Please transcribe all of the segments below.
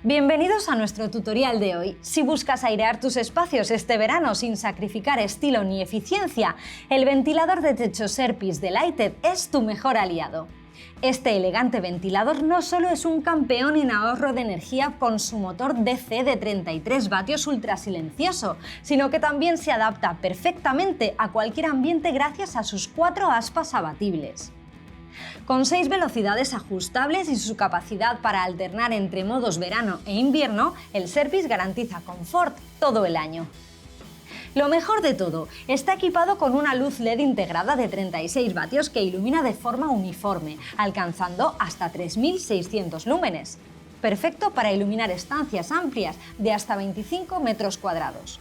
Bienvenidos a nuestro tutorial de hoy. Si buscas airear tus espacios este verano sin sacrificar estilo ni eficiencia, el ventilador de techo Serpis de Lighted es tu mejor aliado. Este elegante ventilador no solo es un campeón en ahorro de energía con su motor DC de 33 vatios ultrasilencioso, sino que también se adapta perfectamente a cualquier ambiente gracias a sus 4 aspas abatibles. Con 6 velocidades ajustables y su capacidad para alternar entre modos verano e invierno, el Serpis garantiza confort todo el año. Lo mejor de todo, está equipado con una luz LED integrada de 36 vatios que ilumina de forma uniforme, alcanzando hasta 3600 lúmenes. Perfecto para iluminar estancias amplias de hasta 25 metros cuadrados.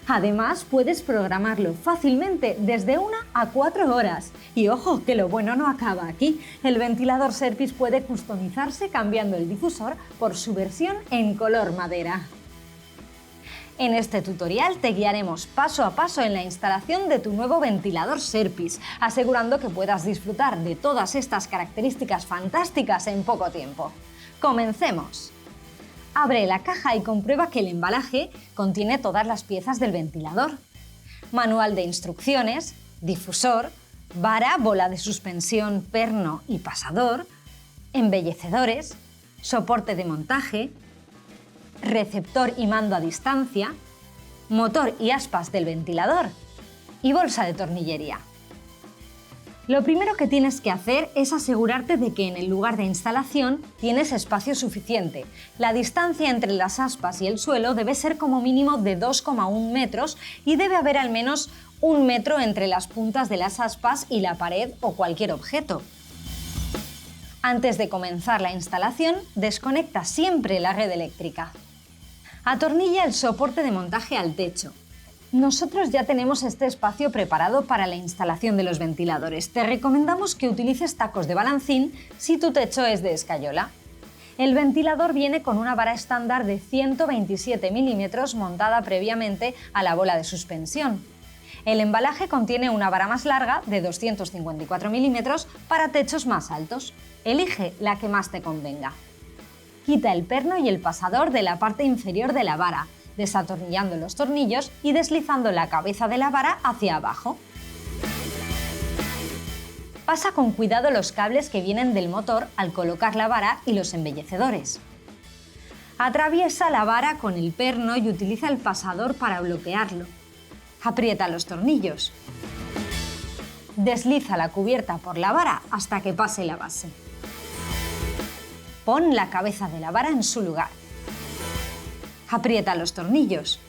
Además, puedes programarlo fácilmente desde 1 a 4 horas. Y ojo, que lo bueno no acaba aquí. El ventilador Serpis puede customizarse cambiando el difusor por su versión en color madera. En este tutorial te guiaremos paso a paso en la instalación de tu nuevo ventilador Serpis, asegurando que puedas disfrutar de todas estas características fantásticas en poco tiempo. ¡Comencemos! Abre la caja y comprueba que el embalaje contiene todas las piezas del ventilador. Manual de instrucciones, difusor, vara, bola de suspensión, perno y pasador, embellecedores, soporte de montaje, receptor y mando a distancia, motor y aspas del ventilador y bolsa de tornillería. Lo primero que tienes que hacer es asegurarte de que en el lugar de instalación tienes espacio suficiente. La distancia entre las aspas y el suelo debe ser como mínimo de 2,1 metros y debe haber al menos 1 metro entre las puntas de las aspas y la pared o cualquier objeto. Antes de comenzar la instalación, desconecta siempre la red eléctrica. Atornilla el soporte de montaje al techo. Nosotros ya tenemos este espacio preparado para la instalación de los ventiladores. Te recomendamos que utilices tacos de balancín si tu techo es de escayola. El ventilador viene con una vara estándar de 127 milímetros montada previamente a la bola de suspensión. El embalaje contiene una vara más larga de 254 milímetros para techos más altos. Elige la que más te convenga. Quita el perno y el pasador de la parte inferior de la vara, desatornillando los tornillos y deslizando la cabeza de la vara hacia abajo. Pasa con cuidado los cables que vienen del motor al colocar la vara y los embellecedores. Atraviesa la vara con el perno y utiliza el pasador para bloquearlo. Aprieta los tornillos. Desliza la cubierta por la vara hasta que pase la base. Pon la cabeza de la vara en su lugar. Aprieta los tornillos.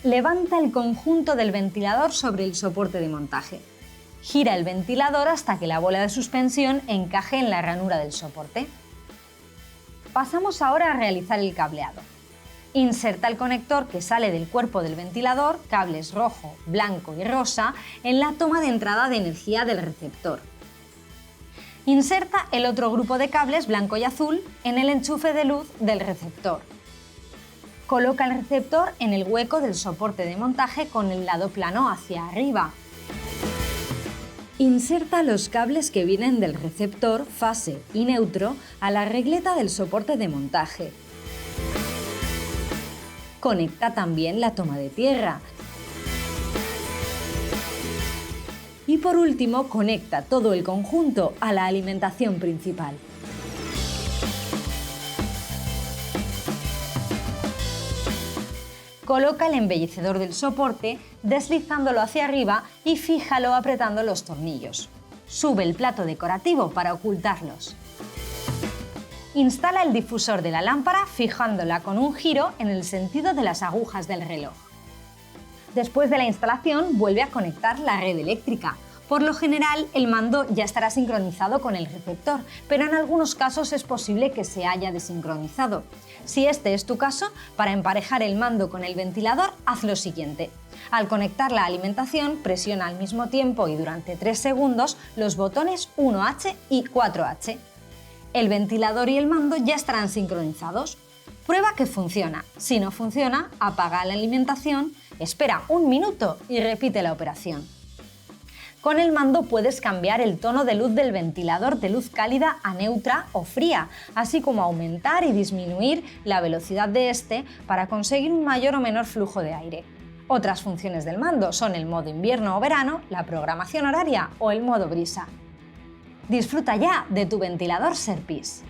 Levanta el conjunto del ventilador sobre el soporte de montaje. Gira el ventilador hasta que la bola de suspensión encaje en la ranura del soporte. Pasamos ahora a realizar el cableado. Inserta el conector que sale del cuerpo del ventilador, cables rojo, blanco y rosa, en la toma de entrada de energía del receptor. Inserta el otro grupo de cables blanco y azul en el enchufe de luz del receptor. Coloca el receptor en el hueco del soporte de montaje con el lado plano hacia arriba. Inserta los cables que vienen del receptor, fase y neutro a la regleta del soporte de montaje. Conecta también la toma de tierra. Y por último, conecta todo el conjunto a la alimentación principal. Coloca el embellecedor del soporte deslizándolo hacia arriba y fíjalo apretando los tornillos. Sube el plato decorativo para ocultarlos. Instala el difusor de la lámpara fijándola con un giro en el sentido de las agujas del reloj. Después de la instalación, vuelve a conectar la red eléctrica. Por lo general, el mando ya estará sincronizado con el receptor, pero en algunos casos es posible que se haya desincronizado. Si este es tu caso, para emparejar el mando con el ventilador, haz lo siguiente. Al conectar la alimentación, presiona al mismo tiempo y durante 3 segundos los botones 1H y 4H. El ventilador y el mando ya estarán sincronizados. Prueba que funciona. Si no funciona, apaga la alimentación, espera 1 minuto y repite la operación. Con el mando puedes cambiar el tono de luz del ventilador de luz cálida a neutra o fría, así como aumentar y disminuir la velocidad de este para conseguir un mayor o menor flujo de aire. Otras funciones del mando son el modo invierno o verano, la programación horaria o el modo brisa. Disfruta ya de tu ventilador Serpis.